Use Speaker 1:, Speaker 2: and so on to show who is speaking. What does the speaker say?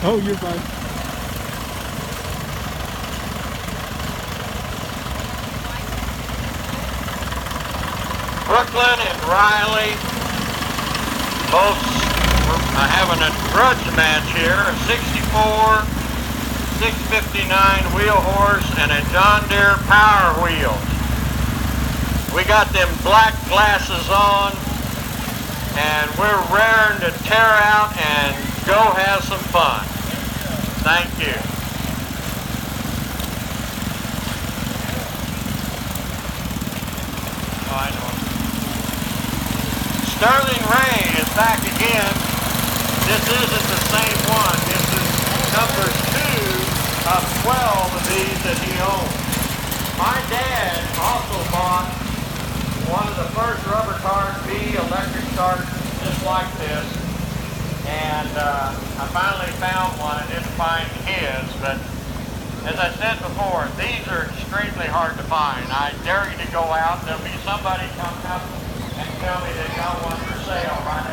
Speaker 1: Oh, you're fine.
Speaker 2: Brooklyn and Riley both are having a grudge match here. A 64, 659 wheel horse and a John Deere Power Wheels. We got them black glasses on and we're raring to tear out and go have some fun. Thank you. Oh, I know. Sterling Ray is back again. This isn't the same one. This is number 2 of 12 of these that he owns. My dad also bought one of the first rubber cars, B electric cars, just like this. And I finally found one. I didn't find his, but as I said before, these are extremely hard to find. I dare you to go out. There'll be somebody come up and tell me they got one for sale right